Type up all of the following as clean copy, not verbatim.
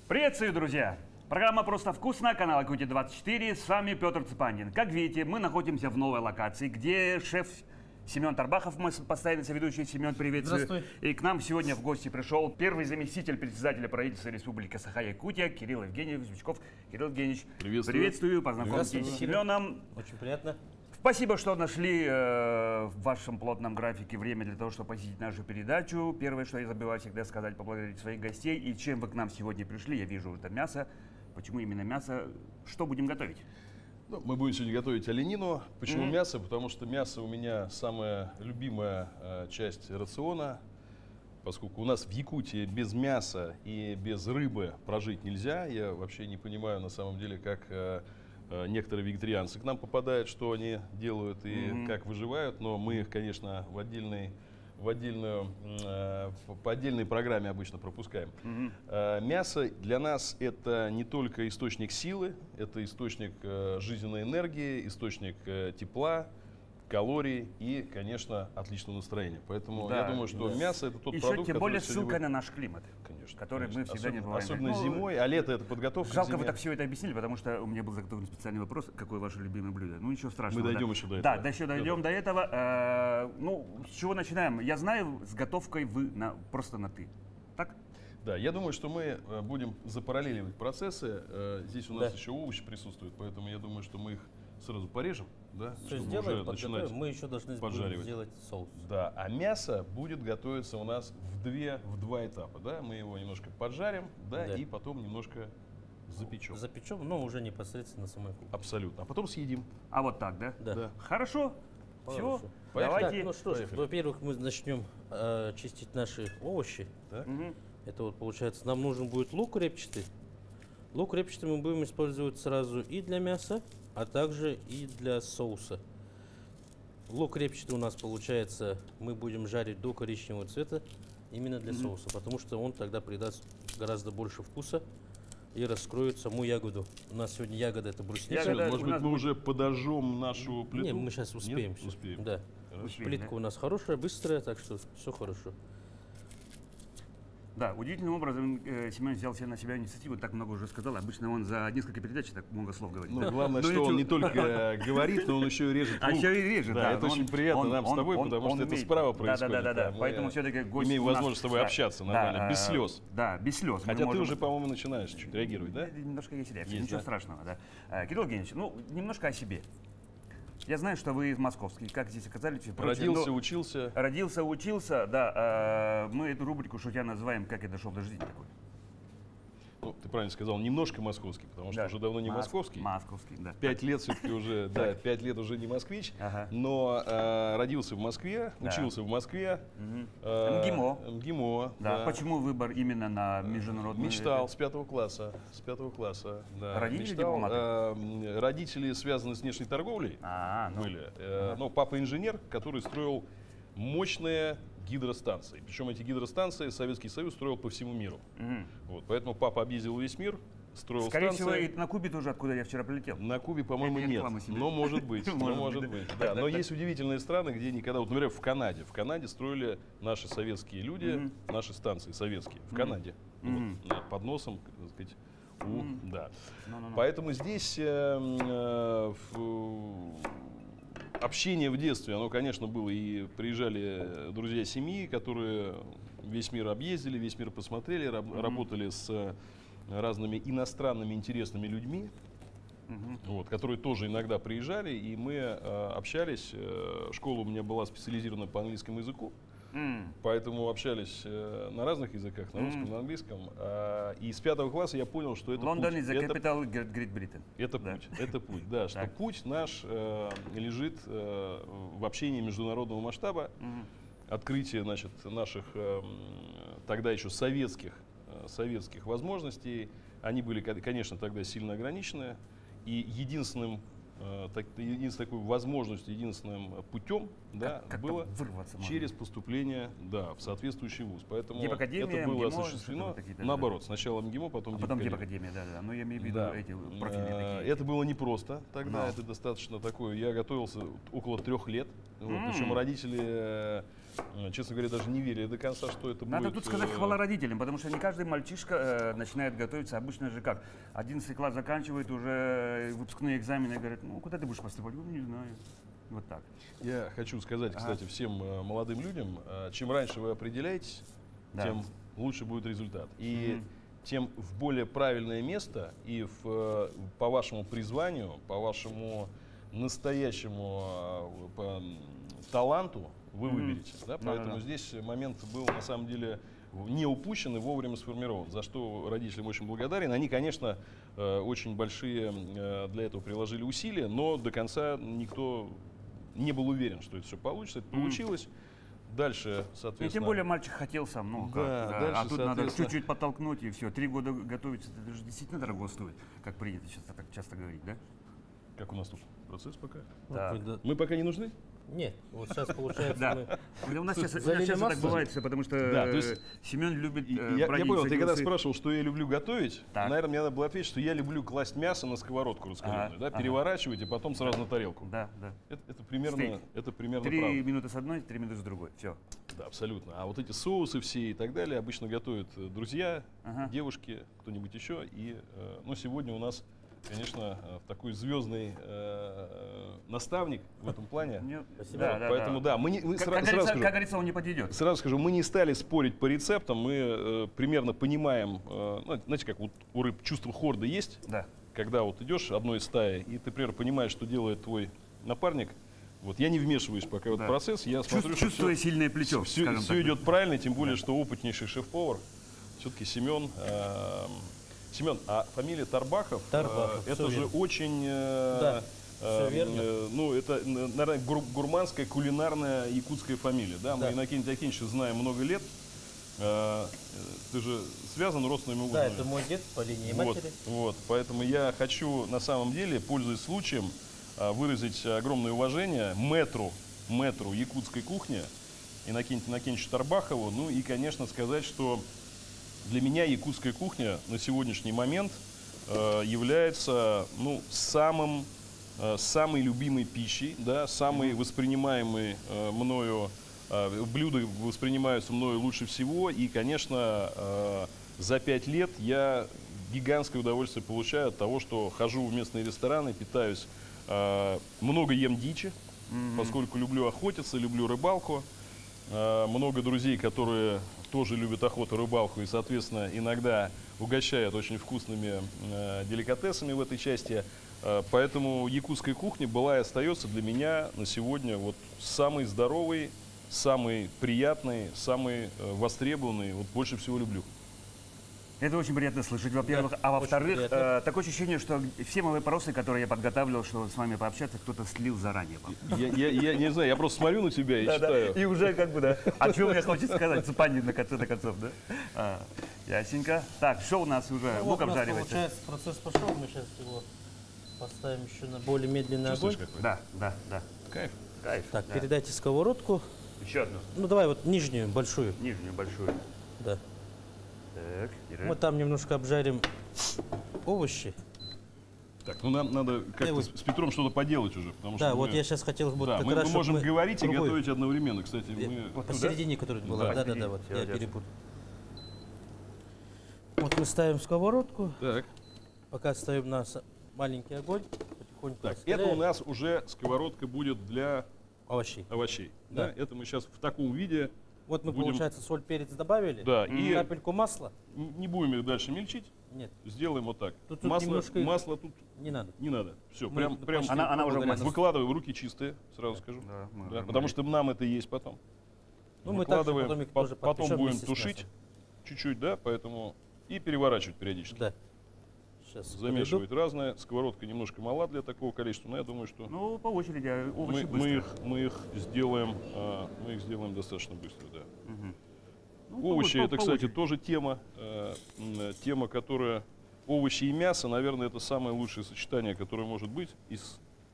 Приветствую, друзья! Программа «Просто вкусно», канал Якутия-24, с вами Петр Цепанин. Как видите, мы находимся в новой локации, где шеф Семен Тарбахов, мой постоянный соведущий. Семен, приветствую. Здравствуй. И к нам сегодня в гости пришел первый заместитель председателя правительства Республики Саха-Якутия Кирилл Евгеньевич Бичков. Кирилл Евгеньевич, приветствую, познакомьтесь с Семеном. Очень приятно. Спасибо, что нашли в вашем плотном графике время для того, чтобы посетить нашу передачу. Первое, что я забываю всегда сказать, поблагодарить своих гостей. И чем вы к нам сегодня пришли, я вижу, это мясо. Почему именно мясо? Что будем готовить? Ну, мы будем сегодня готовить оленину. Почему мясо? Потому что мясо у меня самая любимая часть рациона. Поскольку у нас в Якутии без мяса и без рыбы прожить нельзя. Я вообще не понимаю на самом деле, как некоторые вегетарианцы к нам попадают, что они делают и как выживают. Но мы их, конечно, по отдельной программе обычно пропускаем. Мясо для нас это не только источник силы, это источник жизненной энергии, источник тепла, калорий и, конечно, отличного настроения. Поэтому я думаю, что мясо это тот продукт, тем более который ссылка на наш климат, конечно, который мы всегда не забываем. Особенно зимой, а лето это подготовка. Жалко, вы так все это объяснили, потому что у меня был заготовлен специальный вопрос, какое ваше любимое блюдо. Ну ничего страшного. Мы дойдем еще до Да, этого. еще дойдем до этого. Ну, с чего начинаем? Я знаю, с готовкой вы просто на «ты». Так? Да, я думаю, что мы будем запараллеливать процессы. Здесь у нас еще овощи присутствуют, поэтому я думаю, что мы их сразу порежем, да, Все сделаем, подготовим. Мы еще должны сделать соус. Да, а мясо будет готовиться у нас в два этапа, да. Мы его немножко поджарим, да, и потом немножко запечем. Запечем, но уже непосредственно на самой кухне. Абсолютно. А потом съедим. А вот так, да? Да. Хорошо. Все. Поехали. Так, ну что ж, во-первых, мы начнем чистить наши овощи. Так. Это вот получается, нам нужен будет лук репчатый. Лук репчатый мы будем использовать сразу и для мяса, а также и для соуса. Лук репчатый у нас получается, мы будем жарить до коричневого цвета именно для соуса, потому что он тогда придаст гораздо больше вкуса и раскроет саму ягоду. У нас сегодня ягода это брусника. Может быть, мы уже подожжем нашу плиту? Нет, мы сейчас успеем. Нет? Успеем. Да. Плитка у нас хорошая, быстрая, так что все хорошо. Да, удивительным образом Семен взял на себя инициативу, так много уже сказал. Обычно он за несколько передач так много слов говорит. Ну, главное, что он не только говорит, но он еще и режет лук. А еще и режет, да. Это очень приятно нам с тобой, потому что это справа происходит. Да. Поэтому все-таки гость имеем возможность с тобой общаться нормально, без слез. Да, без слез. Хотя ты уже, по-моему, начинаешь чуть реагировать, да? Немножко есть реакция, ничего страшного, да. Кирилл Евгеньевич, ну, немножко о себе. Я знаю, что вы из московский, как здесь оказались. Родился, учился. Родился, учился, да. Мы эту рубрику шутя называем «Как я дошел до жизни» такой. Ну, ты правильно сказал, немножко московский, потому что уже давно не московский. Московский, да. 5 лет все-таки уже, да, 5 лет уже не москвич, но родился в Москве, учился в Москве. МГИМО. МГИМО, да. Почему выбор именно на международный? Мечтал с 5 класса, да. Родители дипломаты? Родители связаны с внешней торговлей были. Но папа инженер, который строил мощные гидростанции. Причем эти гидростанции Советский Союз строил по всему миру. Вот, поэтому папа объездил весь мир, строил Скорее станции. всего, и на Кубе тоже, откуда я вчера прилетел. На Кубе, по-моему, нет. Но может быть. Да. Но есть удивительные страны, где никогда... Вот, например, в Канаде. В Канаде строили наши советские люди, наши станции советские. В Канаде. Под носом, так сказать, да. Поэтому здесь... Общение в детстве, оно, конечно, было, и приезжали друзья семьи, которые весь мир объездили, весь мир посмотрели, работали с разными иностранными интересными людьми, вот, которые тоже иногда приезжали, и мы общались. Школа у меня была специализирована по английскому языку, поэтому общались на разных языках, на русском, на английском. И с 5 класса я понял, что это Лондон путь. is the capital Great Britain. Это путь, да, что путь наш лежит в общении международного масштаба, открытие, значит, наших тогда еще советских возможностей. Они были, конечно, тогда сильно ограничены, и единственной такой возможностью, единственным путем, да, было через поступление, да, в соответствующий вуз. Поэтому это было осуществлено наоборот. Сначала МГИМО, потом Дипакадемия. Да. Но я имею в виду эти профильные такие. Это было непросто тогда, это достаточно такое. Я готовился около 3 лет. Причем родители честно говоря, даже не верили до конца, что это Надо будет... тут сказать хвала родителям, потому что не каждый мальчишка начинает готовиться. Обычно же как? 11 класс заканчивает, уже выпускные экзамены, и говорит, ну куда ты будешь поступать? Ну, не знаю. Вот так. Я хочу сказать, кстати, всем молодым людям, чем раньше вы определяетесь, Да. тем лучше будет результат. И тем в более правильное место и по вашему призванию, по вашему настоящему таланту вы выберете. Да? Поэтому здесь момент был на самом деле не упущен и вовремя сформирован, за что родителям очень благодарен. Они, конечно, очень большие для этого приложили усилия, но до конца никто не был уверен, что это все получится. Это получилось. Дальше, соответственно... И тем более мальчик хотел сам, ну как, Да, дальше, а тут надо соответственно- чуть-чуть подтолкнуть и все. 3 года готовиться, это же действительно дорого стоит, как принято сейчас так часто говорить, да? Как у нас тут процесс пока? Так. Да. Мы пока не нужны? Нет, вот сейчас получается Да. мы... У нас сейчас Залили так масло? бывает, потому что Да, то есть Семен любит Я бродить понял, с ты когда одним спрашивал, что я люблю готовить, Так. наверное, мне надо было ответить, что я люблю класть мясо на сковородку раскаленную, да, переворачивать и потом сразу на тарелку. Да, да. Это примерно, Стейк. примерно 3 правда. минуты с одной, 3 минуты с другой. Все. Да, абсолютно. А вот эти соусы все и так далее обычно готовят друзья, девушки, кто-нибудь еще. И, ну, сегодня у нас, конечно, такой звездный наставник в этом плане. Спасибо. Да, да, Поэтому да, мы Как сразу говорится, скажу, как говорится, он не подойдет. сразу скажу, мы не стали спорить по рецептам, мы примерно понимаем, ну, знаете, как вот у рыб чувство хорда есть, Да. когда вот идешь одной из стаи, и ты, например, понимаешь, что делает твой напарник. Вот я не вмешиваюсь пока в этот процесс, я смотрю, что Чувствуя сильное плечо, скажем все так. идет правильно, тем более, что опытнейший шеф-повар, все-таки Семен. Семен, а фамилия Тарбахов, Тарбахов, это всё же верно. очень, Да, всё верно. ну это, наверное, гурманская, кулинарная якутская фамилия. Да? Мы Да. Иннокентия Акиньевича знаем много лет. Ты же связан родственными узами. Да, это мой дед по линии матери. Вот, поэтому я хочу на самом деле, пользуясь случаем, выразить огромное уважение мэтру якутской кухни Иннокентию Иннокентьевичу Тарбахову. Ну и, конечно, сказать, что для меня якутская кухня на сегодняшний момент является, ну, самой любимой пищей, да, самой воспринимаемой мною, блюда воспринимаются мною лучше всего. И, конечно, за 5 лет я гигантское удовольствие получаю от того, что хожу в местные рестораны, питаюсь, много ем дичи, поскольку люблю охотиться, люблю рыбалку. Много друзей, которые тоже любят охоту, рыбалку и, соответственно, иногда угощают очень вкусными деликатесами в этой части. Поэтому якутская кухня была и остается для меня на сегодня вот самой здоровой, самой приятной, самой востребованной, вот больше всего люблю. Это очень приятно слышать, во-первых. Да, А очень во-вторых, приятно. такое ощущение, что все мои вопросы, которые я подготавливал, чтобы с вами пообщаться, кто-то слил заранее. Я не знаю, я просто смотрю на тебя и читаю. И уже как бы, да. О чем я хочу сказать, цепанит на конце концов, да? Ясенько. Так, что у нас уже? Ну, Лук вот у нас, обжаривается. получается, процесс пошел, мы сейчас его поставим еще на более медленный огонь. Чувствуешь, какой? Да. Кайф. Кайф. Так, да. передайте сковородку. Еще одну, Ну давай вот нижнюю, большую. нижнюю, большую. Да. Так, Мы там немножко обжарим овощи. Так, ну нам надо как-то вот- с Петром что-то поделать уже, потому Да, что вот мы- я сейчас хотел вот да, как мы раз, можем чтобы мы говорить и другую- готовить одновременно. Кстати, мы... Вот Посередине, которая была. Да. Да, Посередине. вот, Всё, я ясно. перепутал. Вот мы ставим сковородку, Так, пока ставим на маленький огонь, потихоньку так, это раскаляем у нас уже сковородка будет для овощей. овощей. Да. Да. Это мы сейчас в таком виде, Вот мы, будем- получается, соль, перец добавили, да, и капельку масла. не будем их дальше мельчить, Нет, сделаем вот так. Тут масло, немножко- масло тут не надо. не надо. Все, Мы прям почти Она уже благодаря масло. нас- выкладывай, руки чистые, сразу скажу. Да, мы Да, уже потому что нам это есть потом. Ну, мы также Выкладываем, потом их тоже потом подпечем будем вместе с тушить мясом. чуть-чуть, да, поэтому и переворачивать периодически. Да. Сейчас Замешивать разное. Сковородка немножко мала для такого количества, но я думаю, что Ну, по очереди, а овощи мы быстро. их сделаем достаточно быстро, да. Ну, Овощи, по это, кстати, очереди. тоже тема, которая... Овощи и мясо, наверное, это самое лучшее сочетание, которое может быть,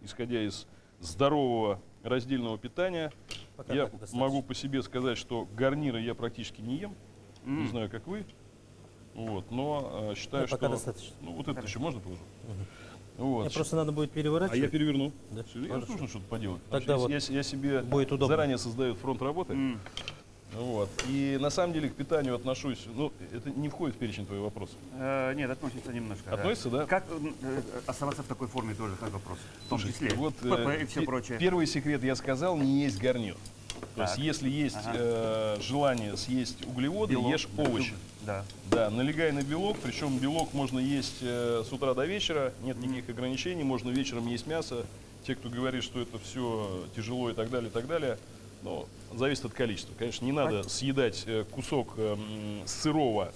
исходя из здорового раздельного питания. Пока Я так достаточно. могу по себе сказать, что гарниры я практически не ем. Не знаю, как вы. Вот, но считаю, Нет, пока что... достаточно. Ну, вот это еще можно положить? Вот. Мне просто надо будет А я переворачивать. переверну. Да, Я хорошо. нужно что-то поделать. Тогда Потому вот что я себе будет удобно. заранее создаю фронт работы. Вот. И на самом деле к питанию отношусь, ну, это не входит в перечень твоего вопроса. Нет, относится немножко. Относится, да? Как оставаться в такой форме тоже, как вопрос. В том Слушай, числе. вот ПП и все прочее. первый секрет я сказал, не есть гарнир. То есть, Так. если есть желание съесть углеводы, Белок, ешь овощи. Да. Да, налегай на белок, причем белок можно есть с утра до вечера, нет никаких ограничений, можно вечером есть мясо. Те, кто говорит, что это все тяжело и так далее, но зависит от количества. Конечно, не надо съедать кусок сырого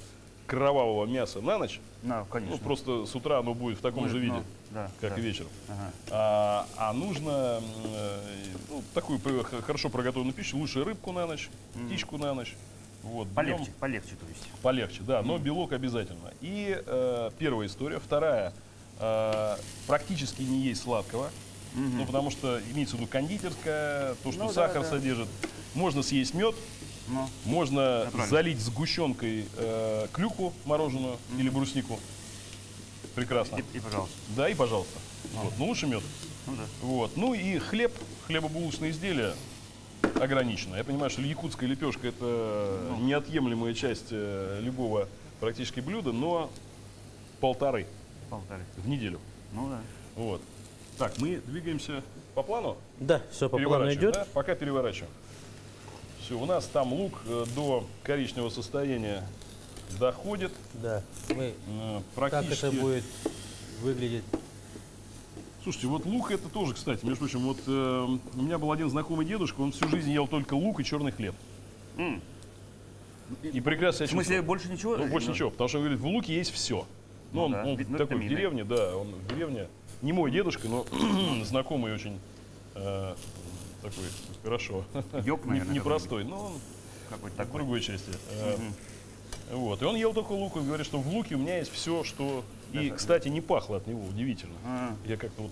кровавого мяса на ночь. Да, конечно. Ну, просто с утра оно будет в таком Будет, же виде, ну, да, как да. и вечером. Ага. А нужно такую хорошо приготовленную пищу, лучше рыбку на ночь, птичку на ночь. Вот, Полегче, днем полегче, то есть. полегче, да, но белок обязательно. И первая история. Вторая, практически не есть сладкого. Ну, потому что имеется в виду кондитерская, то, что Ну, да, сахар да. содержит. Можно съесть мед, Ну, можно Натурально. залить сгущенкой клюкву мороженую или бруснику. Прекрасно. и пожалуйста. Да, и пожалуйста. Вот. Но лучше мед. Ну да. Вот. Ну и хлеб, хлебобулочные изделия ограничено. Я понимаю, что якутская лепешка это неотъемлемая часть любого практически блюда, но полторы Полторы. в неделю. Ну да. Вот. Так, мы двигаемся по плану. Да, все по плану Переворачиваем, идет. да? Пока переворачиваем. Все, у нас там лук до коричневого состояния доходит. Да. Мы, как Практически. это будет выглядеть? Слушайте, вот лук это тоже, кстати, между прочим, вот у меня был один знакомый дедушка, он всю жизнь ел только лук и черный хлеб. М. И прекрасно себя В смысле, чувствовал. больше ничего? Ну, больше ничего, потому что он говорит, в луке есть все. Ну, он, да, он видно, такой в витамины. деревне, да, он в деревне. Не мой дедушка, но знакомый очень такой, хорошо, Йог, наверное, непростой, но он Какой-то в такой. другой части. Вот. И он ел только лук, он говорит, что в луке у меня есть все, что... И, кстати, не пахло от него, удивительно. А. Я как-то вот...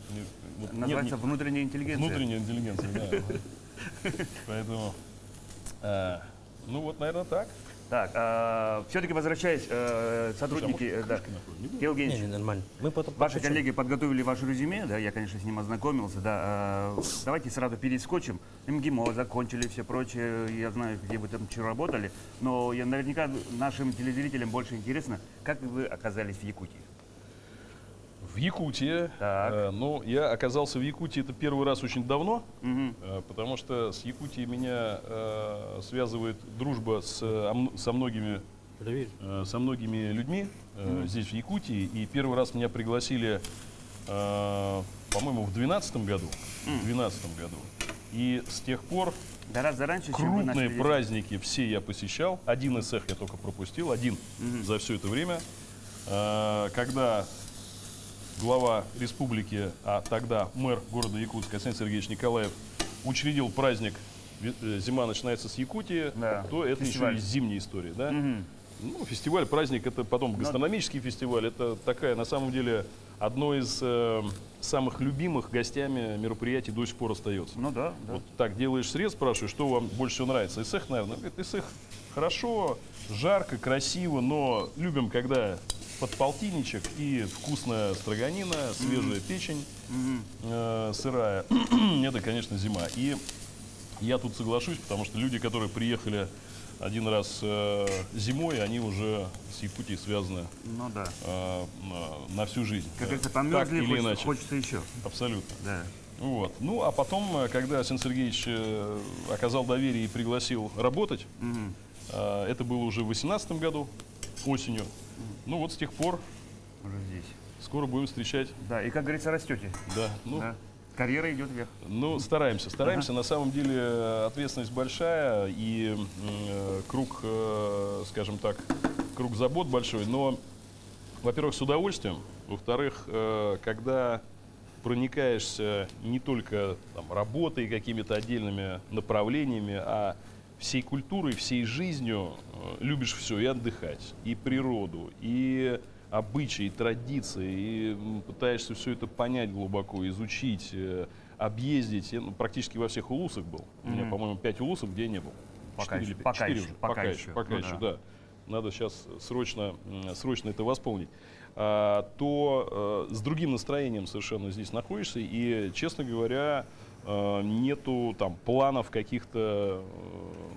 вот Называется внутренняя интеллигенция. внутренняя интеллигенция, да. Поэтому... ну вот, наверное, так. Так, все-таки возвращаясь, сотрудники, да. Кирилл Не, Евгеньевич, не, нормально. Мы потом ваши подключим. коллеги подготовили ваше резюме, да, я, конечно, с ним ознакомился, да. Давайте сразу перескочим. МГИМО закончили, все прочее, я знаю, где вы там что работали, но наверняка нашим телезрителям больше интересно, как вы оказались в Якутии. В Якутии. Так. Ну, я оказался в Якутии это первый раз очень давно, Мгм. потому что с Якутией меня связывает дружба со многими Проверь. со многими людьми здесь, в Якутии. И первый раз меня пригласили, по-моему, в 2012 году. В 2012 году. И с тех пор Гораздо раньше, чем вы крупные начали здесь. праздники все я посещал. Один из их я только пропустил, один за все это время. Когда глава республики, а тогда мэр города Якутска Константин Сергеевич Николаев учредил праздник «Зима начинается с Якутии», Да, то это фестиваль. еще и зимняя история. Да? Мгм. Ну, фестиваль, праздник, это потом гастрономический фестиваль. Это такая, на самом деле, одно из самых любимых гостями мероприятий до сих пор остается. Ну да, да. Вот так делаешь срез, спрашиваешь, что вам больше всего нравится. Исэх, наверное. Он говорит, Исэх хорошо, жарко, красиво, но любим, когда под полтинничек и вкусная строганина, свежая печень сырая. Это, конечно, зима. И я тут соглашусь, потому что люди, которые приехали один раз зимой, они уже с Якутией связаны Ну да. на всю жизнь. Как говорится, Так померзли, или иначе. хочется еще. Абсолютно. Да. Вот. Ну, а потом, когда Арсений Сергеевич оказал доверие и пригласил работать, это было уже в 2018 году, осенью. Ну, вот с тех пор Уже здесь. скоро будем встречать. Да, и как говорится, растете. Да, ну, Да. Карьера идет вверх. ну стараемся. На самом деле ответственность большая и круг, скажем так, круг забот большой. Но, во-первых, с удовольствием. Во-вторых, когда проникаешься не только там, работой, какими-то отдельными направлениями, а всей культурой, всей жизнью, любишь все, и отдыхать, и природу, и обычаи, традиции, и пытаешься все это понять глубоко, изучить, объездить. Я практически во всех улусах был. У меня, по-моему, 5 улусов, где я не был. Пока 4 еще, или пока 4 еще, уже. пока еще. Пока Ну еще, да. да. Надо сейчас срочно это восполнить. то с другим настроением совершенно здесь находишься. И, честно говоря, нету там планов каких-то,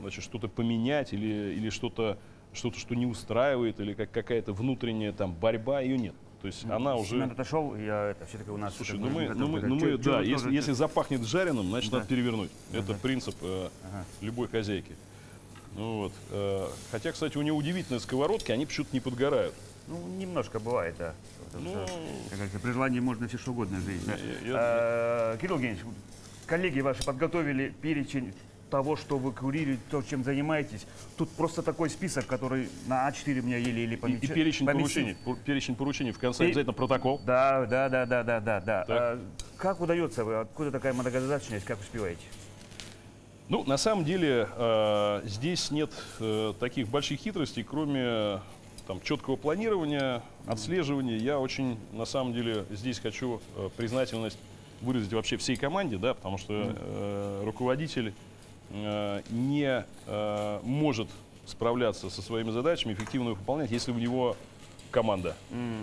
значит, что-то поменять или что-то, что не устраивает, или какая-то внутренняя там борьба, ее нет. То есть она уже... Семен отошел, я это все-таки у нас... Слушай, да, если запахнет жареным, значит, надо перевернуть. Это принцип любой хозяйки. Ну, вот. Хотя, кстати, у него удивительные сковородки, они почему-то не подгорают. Ну, немножко бывает, да. Ну, как говорится, при желании можно все что угодно жить. Да? Кирилл Евгеньевич, коллеги ваши подготовили перечень того, что вы курируете, то, чем занимаетесь. Тут просто такой список, который на А4 у меня еле-еле помечен. И перечень поручений. Перечень поручений в конце обязательно протокол. Да. Как удается? Откуда такая многозадачность? Как успеваете? Ну, на самом деле, здесь нет таких больших хитростей, кроме там, четкого планирования, отслеживания. Я очень, на самом деле, здесь хочу признательность выразить вообще всей команде, да, потому что руководитель не может справляться со своими задачами, эффективно их выполнять, если у него команда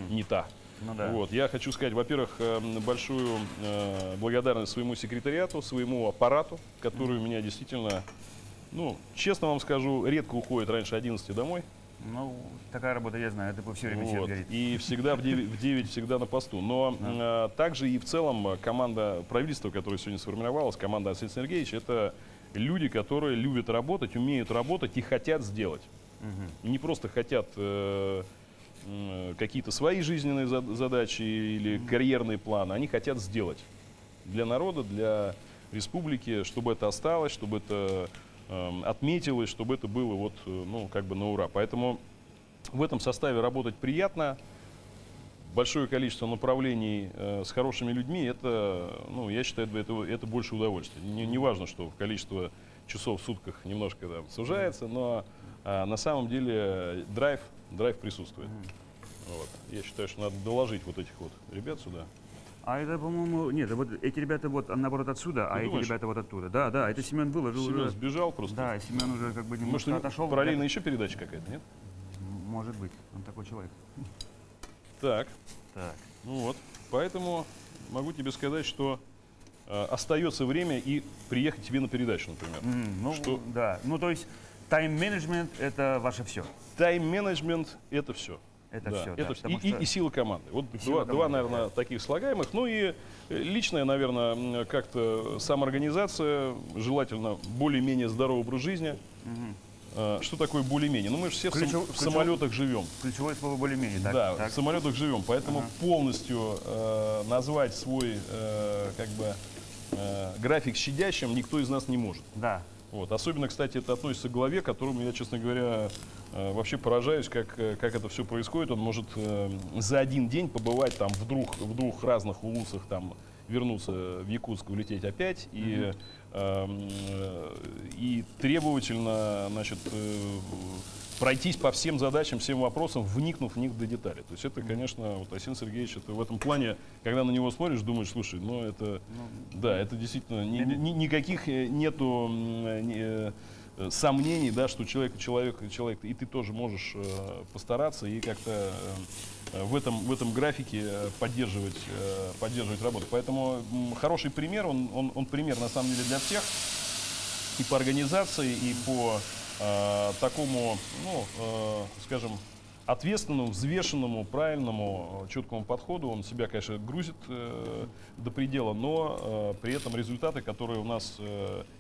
не та. Ну, да. Вот. Я хочу сказать, во-первых, большую благодарность своему секретариату, своему аппарату, который у меня действительно, ну, честно вам скажу, редко уходит раньше 11 домой. Ну, такая работа, я знаю, это все время свет горит. И всегда в 9 всегда на посту. Но также и в целом команда правительства, которая сегодня сформировалась, команда Арсения Сергеевича, это люди, которые любят работать, умеют работать и хотят сделать. Не просто хотят какие-то свои жизненные задачи или карьерные планы, они хотят сделать для народа, для республики, чтобы это осталось, чтобы это отметилось, чтобы это было вот, ну, как бы на ура. Поэтому в этом составе работать приятно. Большое количество направлений с хорошими людьми, это, ну, я считаю, это больше удовольствия. Не важно, что количество часов в сутках немножко там сужается, но на самом деле драйв присутствует. Вот. Я считаю, что надо доложить вот этих вот ребят сюда. А это, по-моему, нет, вот эти ребята вот наоборот отсюда, Ты думаешь? эти ребята вот оттуда. Да, это Семен выложил. Семен уже. сбежал просто. Да, Семен уже как бы немножко Может, отошел. параллельно еще передача какая-то, нет? Может быть, он такой человек. Так, Так. ну вот. Поэтому могу тебе сказать, что остается время и приехать тебе на передачу, например. Ну, Что? да. Ну, то есть тайм-менеджмент – это ваше все. Тайм-менеджмент – это все. Это Да, все, это да, все. потому И что- сила команды. Вот И сила два, команды, наверное, да. таких слагаемых. Ну и личная, наверное, как-то самоорганизация, желательно более-менее здоровый образ жизни. Что такое более-менее? Ну мы же все в самолетах живем. Ключевое слово более-менее. Так, Да, так. в самолетах живем, поэтому полностью назвать свой как бы график щадящим никто из нас не может. Да. Вот. Особенно, кстати, это относится к главе, которому я, честно говоря, вообще поражаюсь, как это все происходит. Он может за один день побывать там в двух разных улусах, там, вернуться в Якутск, улететь опять и требовательно, значит, пройтись по всем задачам, всем вопросам, вникнув в них до деталей. То есть это, конечно, вот Арсений Сергеевич, это в этом плане, когда на него смотришь, думаешь, слушай, ну это, да, это действительно, никаких нету сомнений, да, что человек, и ты тоже можешь постараться и как-то в этом графике поддерживать работу. Поэтому хороший пример, он пример на самом деле для всех, и по организации, и по такому, ну, скажем, ответственному, взвешенному, правильному, четкому подходу. Он себя, конечно, грузит до предела, но при этом результаты, которые у нас...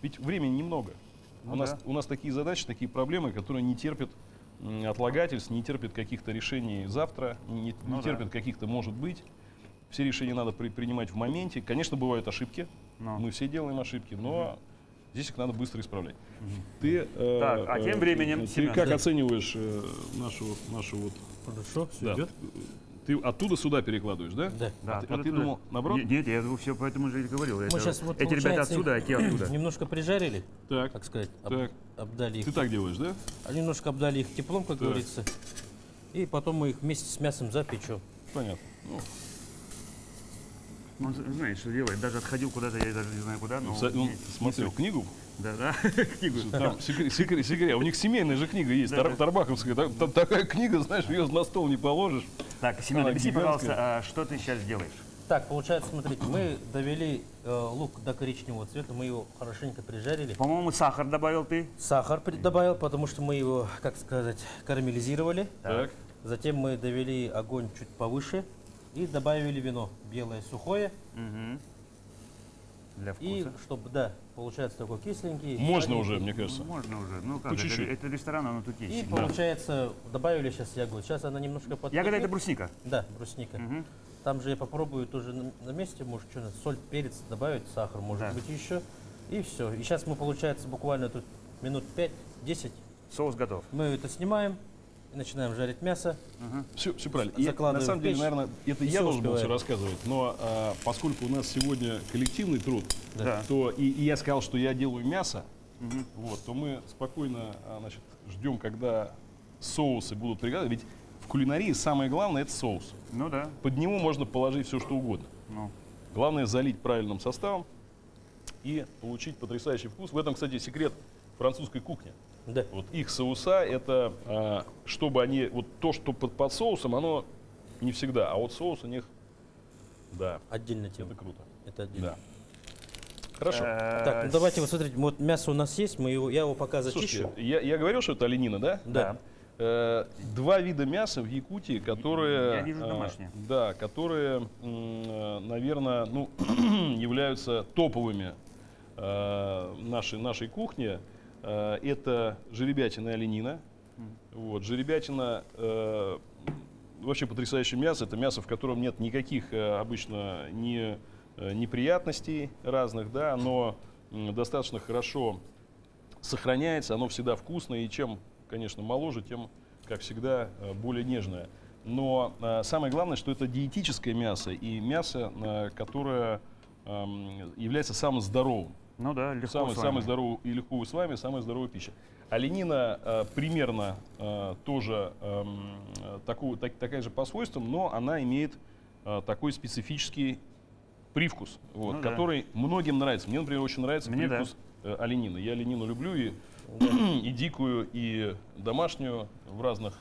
ведь времени немного. У нас такие задачи, такие проблемы, которые не терпят отлагательств, не терпят каких-то решений завтра, не терпят каких-то «может быть». Все решения надо принимать в моменте. Конечно, бывают ошибки, мы все делаем ошибки, но... Здесь их надо быстро исправлять. Ты, Так, а тем временем, ты Семен, как оцениваешь нашу вот... Хорошо, все Да. идет. Ты оттуда сюда перекладываешь, да? Да. Да, А ты думал, наоборот? Нет, я все поэтому же и говорил. Мы сейчас вот, эти ребята получается, отсюда, а те оттуда. немножко прижарили, Так, так сказать, так. обдали их. Ты так делаешь, да? Немножко обдали их теплом, как Так. говорится. И потом мы их вместе с мясом запечем. Понятно. Ну, Он знает, что делает. Даже отходил куда-то, я даже не знаю куда. Но он смотрел книгу, Да, книгу. там секрет. У них семейная же книга есть, Тарбаковская. Такая книга, знаешь, ее на стол не положишь. Так, Семен, Она объясни, гигантская. пожалуйста, что ты сейчас делаешь? Так, получается, смотрите, мы довели лук до коричневого цвета, мы его хорошенько прижарили. По-моему, сахар добавил ты. Сахар добавил, потому что мы его, как сказать, карамелизировали. Так. Затем мы довели огонь чуть повыше и добавили вино белое сухое. Мгм. Для И вкуса. чтобы, да, получается такой кисленький. Можно сладенький. уже, мне кажется. Можно уже. Ну как, По чуть-чуть. это ресторан, оно тут И есть. получается, добавили сейчас ягоду. Сейчас она немножко подкипит. Ягода это брусника. Да, брусника. Мгм. Там же я попробую тоже на месте, может, что-нибудь, соль, перец добавить, сахар, может Да. быть, еще. И все. И сейчас мы, получается, буквально тут минут 5-10 Соус готов. мы это снимаем и начинаем жарить мясо. Все правильно. И, на Закладываем самом в деле, печь, наверное, это и я соус должен был все бывает. рассказывать, но поскольку у нас сегодня коллективный труд, Да. то и я сказал, что я делаю мясо, вот, то мы спокойно значит, ждем, когда соусы будут приготовлены. Ведь в кулинарии самое главное это соус. Ну да. Под него можно положить все, что угодно. Ну. Главное залить правильным составом и получить потрясающий вкус. В этом, кстати, секрет французской кухни. Да. Вот их соуса это, чтобы они, вот то, что под соусом, оно не всегда, а вот соус у них, да, Отдельная тема. это круто. Это отдельно. Да. Хорошо. Так, ну давайте вот смотрите, вот мясо у нас есть, я его пока зачищу. Слушайте, я говорил, что это оленина, да? Да. Два вида мяса в Якутии, которые, Я вижу домашнее. да, которые, наверное, ну, являются топовыми нашей кухни. Это жеребятина и оленина. Вот, жеребятина вообще потрясающее мясо. Это мясо, в котором нет никаких обычно неприятностей разных, да, оно достаточно хорошо сохраняется, оно всегда вкусное, и чем, конечно, моложе, тем, как всегда, более нежное. Но самое главное, что это диетическое мясо, и мясо, которое является самым здоровым. Ну да, легко Самый с вами. здоровый и легко усваиваемый, самая здоровая пища. Оленина примерно тоже такая же по свойствам, но она имеет такой специфический привкус, вот, Ну да. который многим нравится. Мне, например, очень нравится Мне привкус оленины. Я оленину люблю и дикую, и домашнюю в разных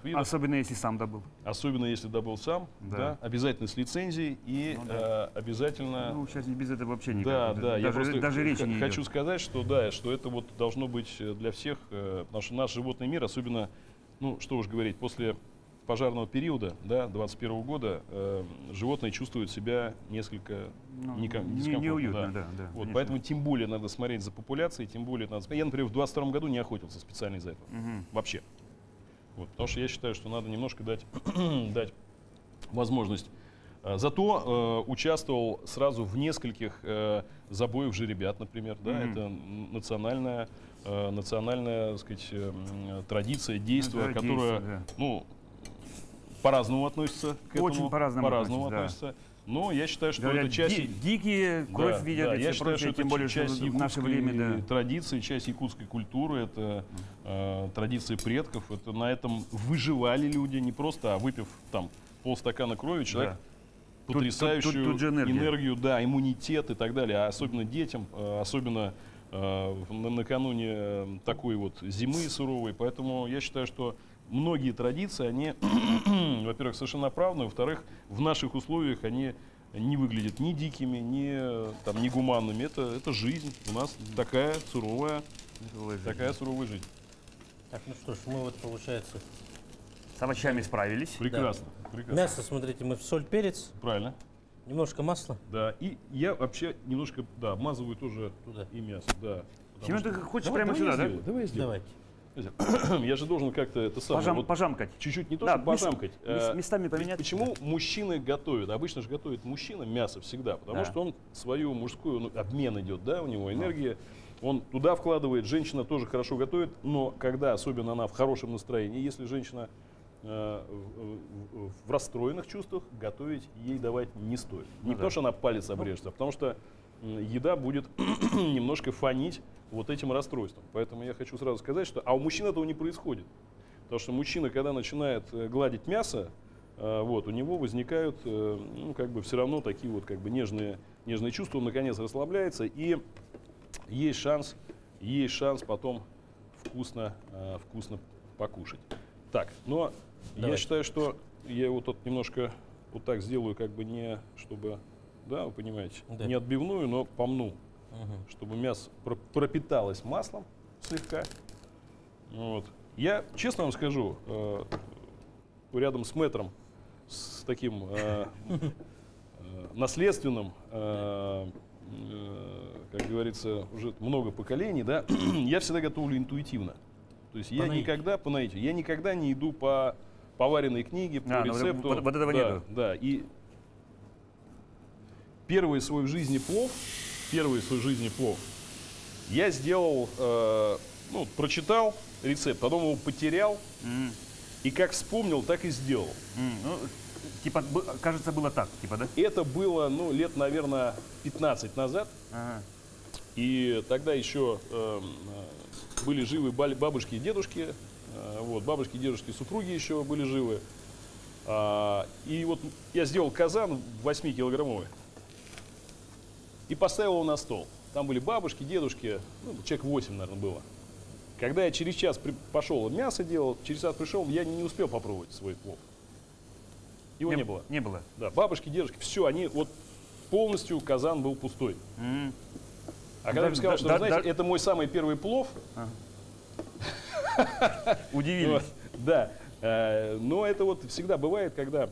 видах. Особенно если сам добыл. Особенно если добыл сам, Да. да, обязательно с лицензией и Ну да. обязательно. Ну, сейчас без этого вообще Да, никак. да, я просто даже речи не хочу идет. сказать, что да, что это вот должно быть для всех, потому что наш животный мир, особенно, ну что уж говорить, после пожарного периода, да, 21 года, животные чувствуют себя несколько Ну, дискомфортно. неуютно, да. Вот, конечно. поэтому тем более надо смотреть за популяцией, тем более надо. Я, например, в 22 году не охотился специально из-за этого. Мгм. Вообще. Вот, потому что я считаю, что надо немножко дать возможность. Зато участвовал сразу в нескольких забоях жеребят, например. Да, Мгм. это национальная, так сказать, традиция, действие, да, которое, действие, да. ну, по-разному относится к этому. Очень по-разному относится, относится. Но я считаю, что Говорят, это часть... дикие, кровь Да, видят да, и я все считаю, что прочее, это тем более, что часть в наше якутской время, да. традиции, часть якутской культуры, это традиции предков. Это на этом выживали люди, не просто, а выпив там полстакана крови, человек Тут- потрясающую тут же энергия. энергию, да, иммунитет и так далее. А особенно детям, особенно накануне такой вот зимы суровой. Поэтому я считаю, что многие традиции, они, во-первых, совершенно оправданы, во-вторых, в наших условиях они не выглядят ни дикими, ни гуманными. Это жизнь. У нас такая суровая жизнь. Так, ну что ж, мы вот, получается, С овощами справились. Прекрасно. Прекрасно. мясо, смотрите, мы в соль, перец, Правильно. немножко масла Да. И я вообще немножко, да, обмазываю тоже туда. и мясо, да. Семен, ты хочешь Давай прямо я сюда, да? сделаю, Давай я сделаю. Давайте. Я же должен как-то это самое. вот Пожамкать. чуть-чуть не то, Да, что пожамкать. местами поменять. Почему мужчины готовят? Обычно же готовит мужчина мясо всегда, потому Да. что он свою мужскую, ну, обмен идет, да, у него энергия. Он туда вкладывает, женщина тоже хорошо готовит, но когда, особенно она в хорошем настроении, если женщина в расстроенных чувствах, готовить ей давать не стоит. Не потому что она палец обрежется, а потому что еда будет немножко фонить вот этим расстройством. Поэтому я хочу сразу сказать, что у мужчин этого не происходит. Потому что мужчина, когда начинает гладить мясо, вот, у него возникают, ну, как бы все равно такие вот как бы нежные чувства, он наконец расслабляется, и есть шанс потом вкусно покушать. Так, но я Давайте. считаю, что я его тут немножко вот так сделаю, как бы не, чтобы, да, вы понимаете, Да. не отбивную, но помну, чтобы мясо пропиталось маслом слегка. Вот. Я, честно вам скажу, рядом с мэтром, с таким наследственным, как говорится, уже много поколений, да, я всегда готовлю интуитивно. То есть я никогда по наитию, я никогда не иду по поваренной книге, по рецепту. Вот этого да, нету. Да, и первый свой в жизни плов я сделал, ну, прочитал рецепт, потом его потерял, и как вспомнил, так и сделал. Ну, типа, кажется, было так, типа, да? Это было, ну, лет, наверное, 15 назад. Ага. И тогда еще были живы бабушки и дедушки. Вот, бабушки и дедушки, супруги еще были живы. И вот я сделал казан 8-килограммовый и поставил его на стол. Там были бабушки, дедушки, ну, человек 8, наверное, было. Когда я через час пошел мясо делал, через час пришел, я не успел попробовать свой плов. Его не было. Не было. Да, бабушки, дедушки, все, они вот полностью казан был пустой. А когда я сказал, что, знаете, это мой самый первый плов, Удивились. да, но это вот всегда бывает, когда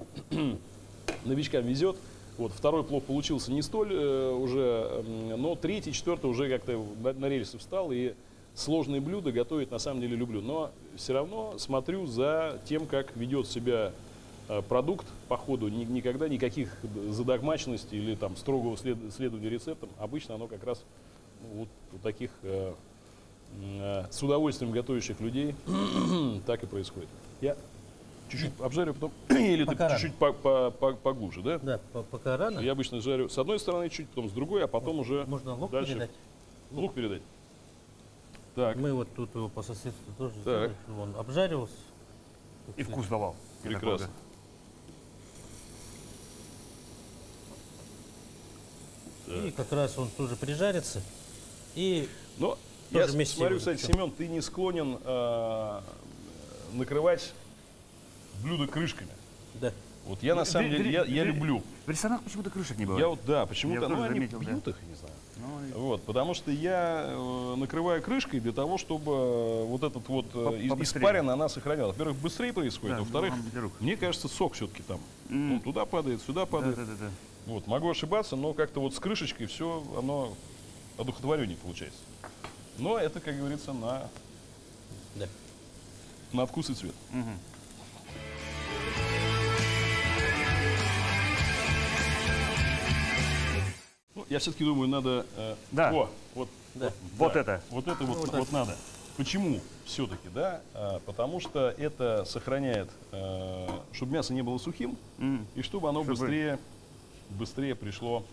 новичкам везет. Вот, второй плов получился не столь уже, но третий, четвертый уже как-то на рельсы встал, и сложные блюда готовить на самом деле люблю. Но все равно смотрю за тем, как ведет себя продукт по ходу. Никогда никаких задогмаченностей или там строгого следования рецептам. Обычно оно как раз вот у таких с удовольствием готовящих людей так и происходит. Я чуть-чуть обжарю, потом или ты чуть-чуть поглубже, да? Да, пока рано. Я обычно жарю с одной стороны чуть, потом с другой, а потом уже Можно лук дальше. передать? Лук передать. Так, Мы вот тут его по соседству тоже Так. сделали, чтобы он обжаривался. И вкус давал. прекрасно. И как раз он тоже прижарится. И Но тоже я вместе смотрю, вот кстати, всё. Семен, ты не склонен накрывать блюда крышками. да. Вот я на самом деле, я люблю. В ресторанах почему-то крышек не бывает. Я вот, да, Я почему-то, тоже ну, они заметил, да. бьют их, не знаю. Ну, Вот, потому что я накрываю крышкой для того, чтобы вот этот вот Побыстрее. испарина, она сохранялась. Во-первых, быстрее происходит, Да, а во-вторых, для рук. мне кажется, сок все-таки там. Он туда падает, сюда да, падает. да, да, да. Вот, могу ошибаться, но как-то вот с крышечкой все, оно одухотвореннее получается. Но это, как говорится, Да. на вкус и цвет. Ну, я все-таки думаю, надо... Да. Вот, Да. Вот да, это. Вот это вот надо. Почему все-таки, да? Потому что это сохраняет, чтобы мясо не было сухим, и чтобы оно быстрее пришло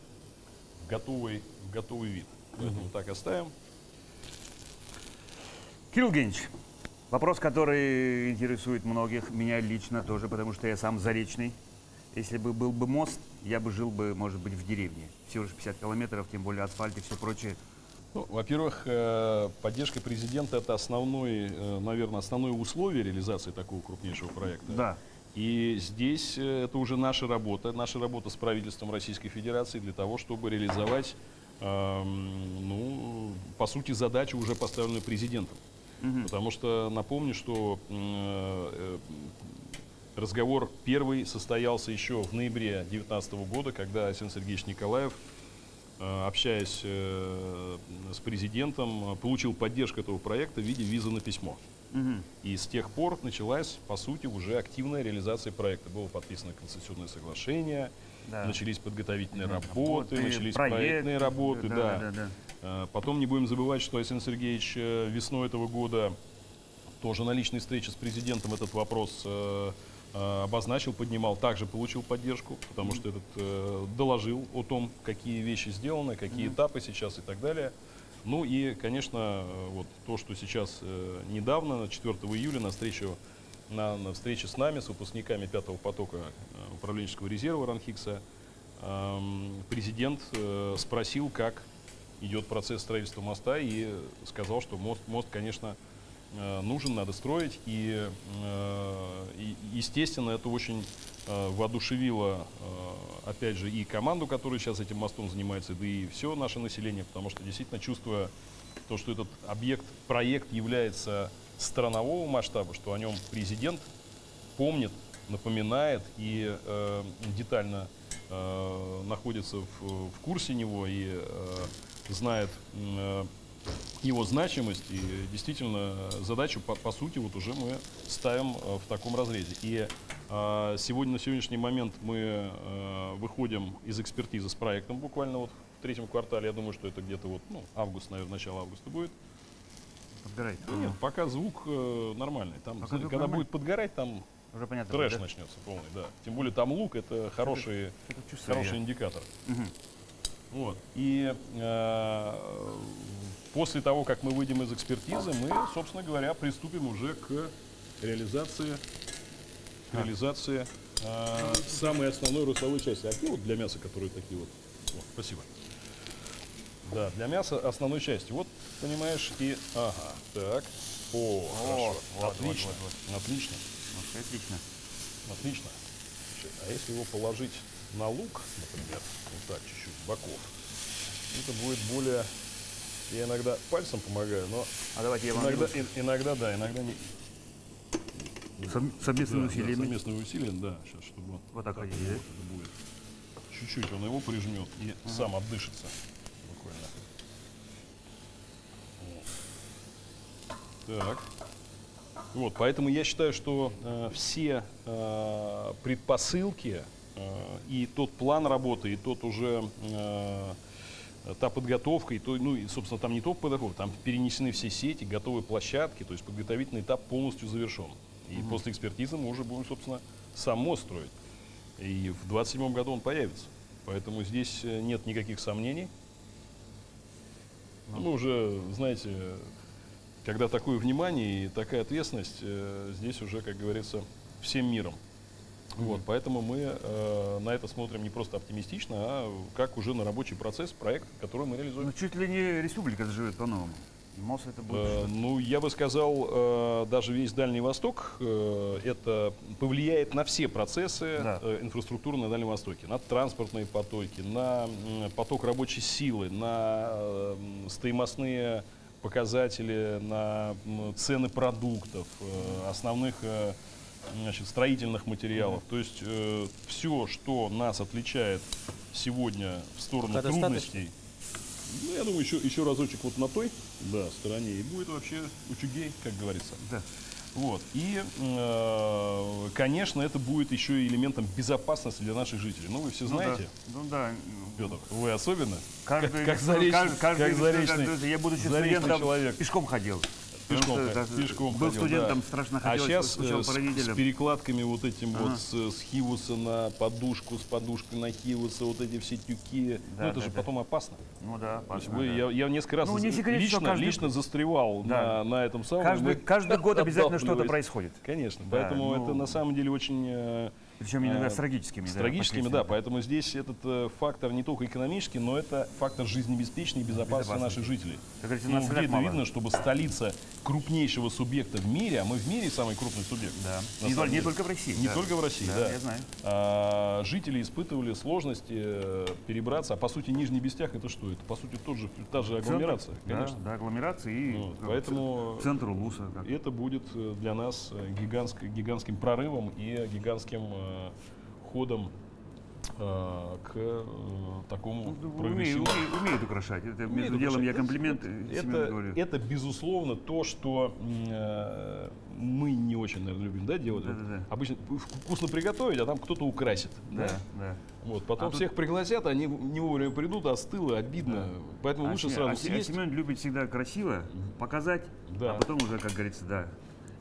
в готовый вид. Поэтому так оставим. Кирилл Евгеньевич, вопрос, который интересует многих, меня лично тоже, потому что я сам заречный. Если бы был бы мост, я бы жил бы, может быть, в деревне. Всего лишь 50 километров, тем более асфальт и все прочее. Ну, во-первых, поддержка президента – это наверное, основное условие реализации такого крупнейшего проекта. Да. И здесь это уже наша работа с правительством Российской Федерации для того, чтобы реализовать, ну, по сути, задачу, уже поставленную президентом. Потому что напомню, что разговор первый состоялся еще в ноябре 2019 года, когда Арсений Сергеевич Николаев, общаясь с президентом, получил поддержку этого проекта в виде визы на письмо. И с тех пор началась, по сути, уже активная реализация проекта. Было подписано концессионное соглашение, Да. начались подготовительные работы, начались проектные работы. Да. Потом не будем забывать, что Арсений Сергеевич весной этого года тоже на личной встрече с президентом этот вопрос обозначил, поднимал, также получил поддержку, потому что этот доложил о том, какие вещи сделаны, какие этапы сейчас и так далее. Ну и, конечно, вот то, что сейчас недавно, 4 июля, на встрече с нами, с выпускниками 5-го потока управленческого резерва РАНХИКСа, президент спросил, как идет процесс строительства моста, и сказал, что мост, конечно, нужен, надо строить. И естественно, это очень воодушевило, опять же, и команду, которая сейчас этим мостом занимается, да и все наше население, потому что действительно чувствуя то, что этот объект, проект является странового масштаба, что о нем президент помнит, напоминает и детально находится в курсе него и знает его значимость, и действительно задачу по сути вот уже мы ставим в таком разрезе. И сегодня, на сегодняшний момент мы выходим из экспертизы с проектом буквально вот в 3-м квартале. Я думаю, что это где-то вот, ну, август, наверное, начало августа будет. Подгорает. Нет, пока звук нормальный. Там, Пока звук когда нормальный. будет подгорать, там Уже понятно. трэш да? начнется полный, да. Тем более там лук — это хороший, Это чувствую хороший я. индикатор. Мгм. Вот. И после того, как мы выйдем из экспертизы, мы, собственно говоря, приступим уже к реализации, самой основной русловой части. А где вот для мяса, которые такие вот? Вот, спасибо. Да, для мяса основной части. Вот, понимаешь, и... Ага, так. О, хорошо. вот, Отлично. вот. Отлично. Вот, отлично. Отлично. А если его положить на лук, например, вот так чуть-чуть с боков, это будет более... Я иногда пальцем помогаю, но А давайте я вам иногда да, иногда не. совместными Да, усилиями. совместными усилиями, да. Сейчас, чтобы Вот так хотите, вот да? это будет. Чуть-чуть он его прижмет и сам отдышится. Буквально. Вот. Так. Вот, поэтому я считаю, что все предпосылки и тот план работы, и тот уже та подготовка, и то, ну и, собственно, там не только подготовка, там перенесены все сети, готовые площадки, то есть подготовительный этап полностью завершен. И после экспертизы мы уже будем, собственно, сам мост строить. И в 2027 году он появится. Поэтому здесь нет никаких сомнений. Мы уже, знаете, когда такое внимание и такая ответственность, здесь уже, как говорится, всем миром. Вот, поэтому мы на это смотрим не просто оптимистично, а как уже на рабочий процесс, проект, который мы реализуем. Ну, чуть ли не республика живет по-новому. МОЗ это будет. Ну, я бы сказал, даже весь Дальний Восток, это повлияет на все процессы Да. инфраструктуры на Дальнем Востоке, на транспортные потоки, на поток рабочей силы, на стоимостные показатели, на цены продуктов, основных строительных материалов. То есть все, что нас отличает сегодня в сторону Пока трудностей. Ну, я думаю, еще разочек вот на той стороне, и будет вообще утюгей, как говорится. Да. Вот. И, конечно, это будет еще и элементом безопасности для наших жителей. Ну, вы все знаете, Ну да. Петр, вы особенно, Каждый, как заречный, каждый, заречный, я, будучи заречный студентом, человек. пешком ходил. Пешком, Потому что, пешком был ходил, студентом, да. страшно А хотелось, сейчас скучал по с родителям. перекладками вот этим вот с хивуса на подушку, с подушкой на хивуса, вот эти все тюки. Да, Ну, это да, же да. потом опасно. Ну да, То есть опасно, да. я несколько раз Ну, не секрет, что лично застревал Да. на этом самом. Каждый год обязательно что-то Отталкиваясь. происходит. Конечно, Да, поэтому ну, это на самом деле очень... Причем иногда с трагическими. С да, трагическими, да, последствиями. поэтому здесь этот фактор не только экономический, но это фактор жизнеобеспечения и безопасности наших жителей. Как говорится, Ну, нас где так это мало. видно, чтобы столица крупнейшего субъекта в мире, а мы в мире самый крупный субъект. Да. на Не, самом не деле. только в России. Не да. только в России, да. Я знаю. Жители испытывали сложности перебраться, а по сути Нижний Бестях это что? Это по сути та же агломерация, конечно. Да, агломерация и Вот, поэтому центр Улуса. как. это будет для нас гигантским прорывом и гигантским ходом к такому прогрессивному. Умеют украшать. Это Умеют между делом я украшать. комплимент Семену говорю. Это безусловно то, что мы не очень, наверное, любим, да, делать. Да-да-да. Обычно вкусно приготовить, а там кто-то украсит. Да, да. Вот, потом А тут- всех пригласят, они не вовремя придут, остыло, обидно. Поэтому лучше сразу съесть. Семен любит всегда красиво показать, Да. а потом уже, как говорится, да,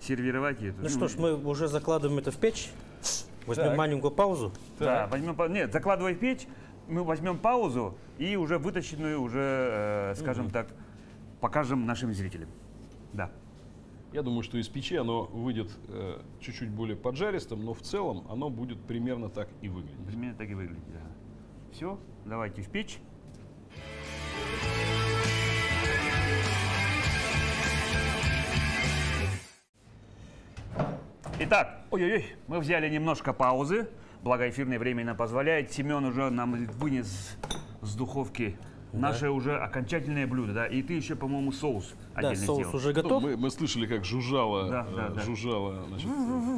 сервировать это. Ну что ж, мы уже закладываем это в печь. Возьмем Так. маленькую паузу. Да, возьмем, нет, закладывай в печь, мы возьмем паузу и уже вытащенную, уже, скажем так, покажем нашим зрителям. Да. Я думаю, что из печи оно выйдет чуть-чуть более поджаристым, но в целом оно будет примерно так и выглядеть. Примерно так и выглядит, да. Все, давайте в печь. Итак, ой-ой-ой, мы взяли немножко паузы, благо эфирное время нам позволяет. Семен уже нам вынес с духовки наше уже окончательное блюдо, да? И ты еще, по-моему, соус отдельно Да, соус сделал. уже готов. Ну, мы слышали, как жужжало, Да. жужжало, значит,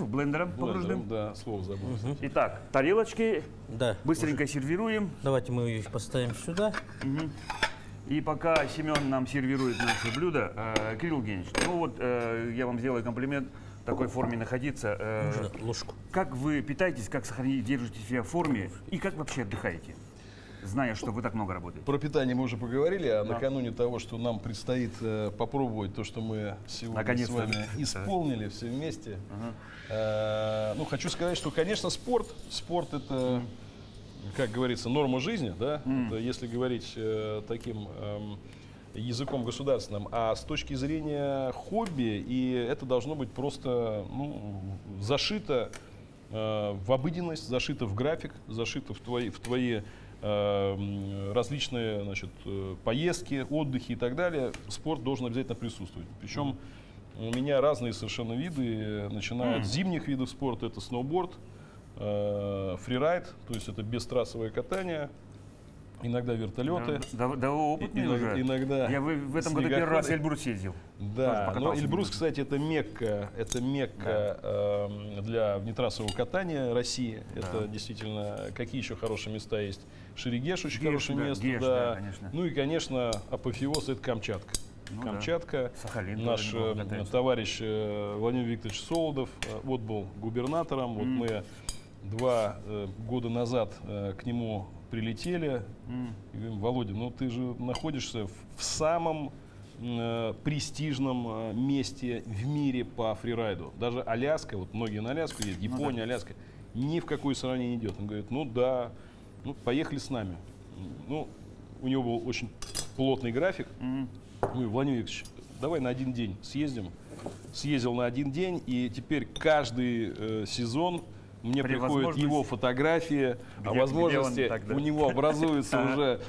Блендером погружным. да, слово забыл. Итак, тарелочки Да. быстренько сервируем. Давайте мы их поставим сюда. И пока Семен нам сервирует наше блюдо, Кирилл Евгеньевич, ну вот я вам сделаю комплимент в такой форме находиться. Можно ложку. Как вы питаетесь, как сохраните, держите себя в форме и как вообще отдыхаете, зная, что вы так много работаете? Про питание мы уже поговорили, а накануне того, что нам предстоит попробовать то, что мы сегодня с вами исполнили все вместе. Ну, хочу сказать, что, конечно, спорт это, как говорится, норма жизни, да, это, если говорить таким языком государственным, а с точки зрения хобби, и это должно быть просто зашито в обыденность, зашито в график, зашито в твои различные, значит, поездки, отдыхи и так далее. Спорт должен обязательно присутствовать. Причем у меня разные совершенно виды, начиная от зимних видов спорта, это сноуборд, фрирайд, то есть это бестрассовое катание, иногда вертолеты. Да, опытный уже. Иногда я в этом году первый раз Эльбрус ездил. Да, но Эльбрус, кстати, это мекка для внетрассового катания России. Это действительно, какие еще хорошие места есть? Шерегеш очень хорошее место. Да. Ну и, конечно, апофеоз — это Камчатка. Камчатка. Сахалин, наш товарищ Владимир Викторович Солодов вот был губернатором. Вот мы 2 года назад к нему прилетели и говорим: Володя, ну ты же находишься в самом престижном месте в мире по фрирайду. Даже Аляска, вот многие на Аляску едут, Япония, Аляска, ни в какое сравнение не идет. Он говорит: ну да, ну поехали с нами. Ну, у него был очень плотный график. Мы: Владимир Викторович, давай на 1 день съездим. Съездил на 1 день, и теперь каждый сезон мне приходят его фотографии, а возможности у него образуются уже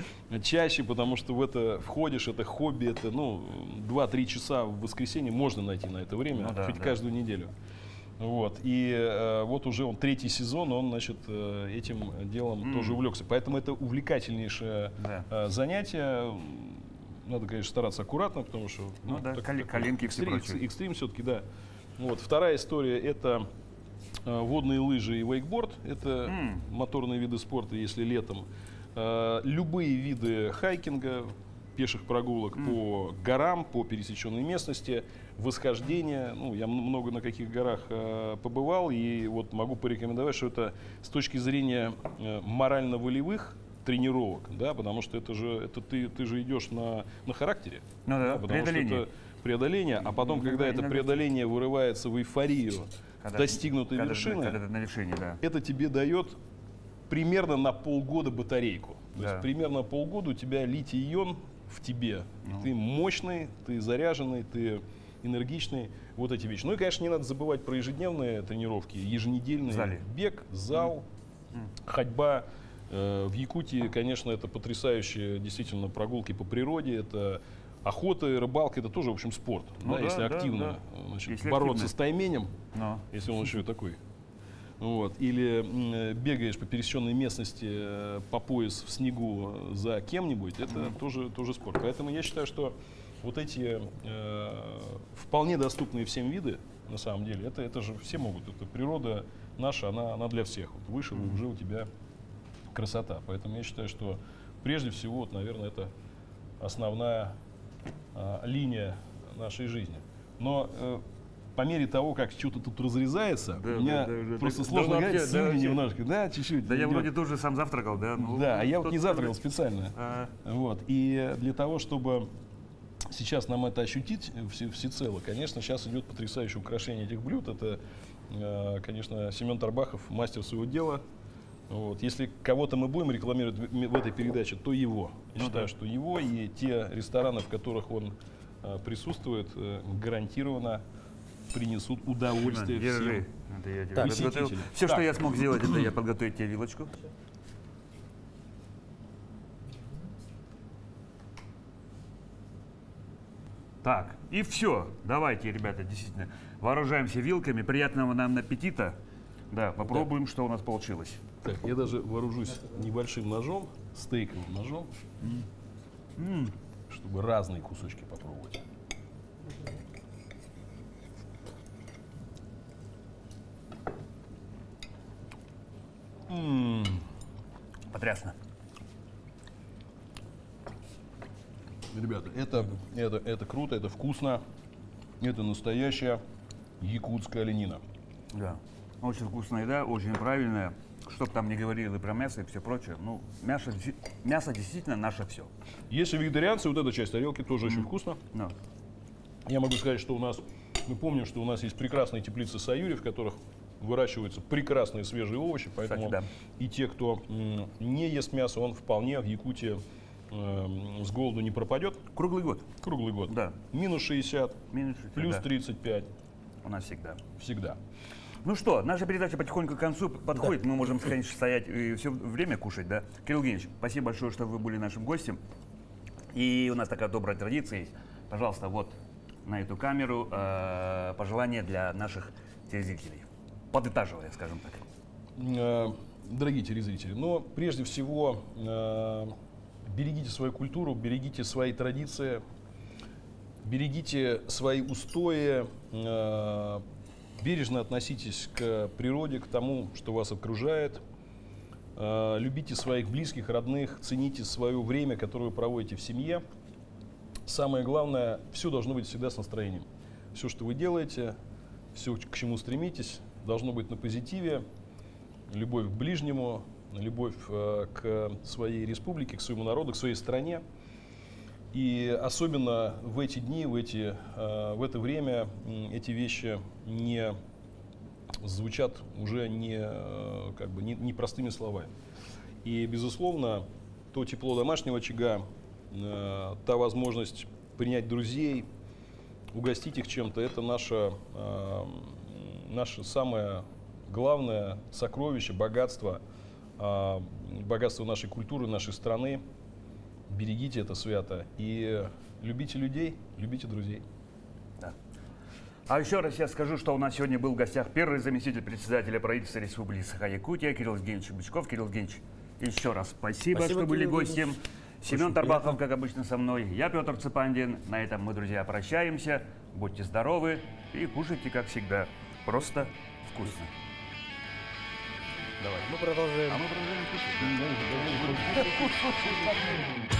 чаще, потому что в это входишь, это хобби, это 2-3 часа в воскресенье можно найти на это время, хоть каждую неделю. Вот. И вот уже он 3-й сезон, он, значит, этим делом тоже увлекся. Поэтому это увлекательнейшее занятие. Надо, конечно, стараться аккуратно, потому что коленки все прочее. Экстрим все-таки, да. Вот. Вторая история — это водные лыжи и вейкборд. Это моторные виды спорта, если летом. Любые виды хайкинга, пеших прогулок по горам, по пересеченной местности, восхождения. Ну, я много на каких горах побывал, и вот могу порекомендовать, что это с точки зрения морально-волевых тренировок, да, потому что это ты же идешь на характере. Преодоление. Что это преодоление, а потом, когда это преодоление вырывается в эйфорию, достигнутой вершины, это тебе дает примерно на полгода батарейку. То есть примерно полгода у тебя литий-ион в тебе. Ты мощный, ты заряженный, ты энергичный. Вот эти вещи. Ну и, конечно, не надо забывать про ежедневные тренировки, еженедельные. Бег, зал, ходьба. В Якутии, конечно, это потрясающие действительно прогулки по природе, это охота и рыбалка, это тоже, в общем, спорт. Если активно значит, бороться с тайменем, если он еще и такой. Вот. Или бегаешь по пересеченной местности по пояс в снегу за кем-нибудь, это тоже спорт. Поэтому я считаю, что вот эти вполне доступные всем виды, на самом деле, это же все могут. Это природа наша, она для всех. Вот вышел, уже у тебя красота. Поэтому я считаю, что прежде всего, вот, наверное, это основная линия нашей жизни. Но по мере того, как что-то тут разрезается, у меня просто сложно говорить, слюни немножко, чуть-чуть. Да, я вроде тоже сам завтракал, да? Да, а я вот не завтракал специально. Вот. И для того, чтобы сейчас нам это ощутить всецело, конечно, сейчас идет потрясающее украшение этих блюд. Это, конечно, Семен Тарбахов, мастер своего дела. Вот. Если кого-то мы будем рекламировать в этой передаче, то его. Я считаю, что его и те рестораны, в которых он присутствует, гарантированно принесут удовольствие всем посетителям. Все, что я смог сделать, это я подготовить тебе вилочку. Так, и все. Давайте, ребята, действительно, вооружаемся вилками. Приятного нам аппетита. Да, попробуем, что у нас получилось. Так, я даже вооружусь небольшим ножом, стейковым ножом, чтобы разные кусочки попробовать. Потрясно. Ребята, это круто, это вкусно, это настоящая якутская оленина. Да, очень вкусная еда, очень правильная. Чтоб там не говорили про мясо и все прочее. Ну, мясо действительно наше все. Если вегетарианцы, вот эта часть тарелки тоже очень вкусно. No. Я могу сказать, что мы помним, что у нас есть прекрасные теплицы Саюри, в которых выращиваются прекрасные свежие овощи, поэтому Кстати, да. и те, кто не ест мясо, он вполне в Якутии с голоду не пропадет. Круглый год. Круглый год. Да. Минус 60, Минус 60, плюс да. 35. У нас всегда. Всегда. Ну что, наша передача потихоньку к концу подходит. Да. Мы можем, конечно, стоять и все время кушать, да? Кирилл Евгеньевич, спасибо большое, что вы были нашим гостем. И у нас такая добрая традиция есть. Пожалуйста, вот на эту камеру пожелания для наших телезрителей. Подытаживая, скажем так. Дорогие телезрители, но прежде всего берегите свою культуру, берегите свои традиции, берегите свои устои, бережно относитесь к природе, к тому, что вас окружает. Любите своих близких, родных, цените свое время, которое вы проводите в семье. Самое главное, все должно быть всегда с настроением. Все, что вы делаете, все, к чему стремитесь, должно быть на позитиве. Любовь к ближнему, любовь к своей республике, к своему народу, к своей стране. И особенно в эти дни, в это время эти вещи не звучат уже не простыми словами. И, безусловно, то тепло домашнего очага, та возможность принять друзей, угостить их чем-то, это наше самое главное сокровище, богатство нашей культуры, нашей страны. Берегите это свято и любите людей, любите друзей. Да. А еще раз я скажу, что у нас сегодня был в гостях первый заместитель председателя правительства Республики Саха-Якутия Кирилл Евгеньевич Бычков. Кирилл Евгеньевич, еще раз спасибо, что были гостем. Семен Тарбахов, как обычно, со мной. Я Петр Цепандин. На этом мы, друзья, прощаемся. Будьте здоровы и кушайте, как всегда, просто вкусно. Мы продолжаем. А мы продолжаем кушать.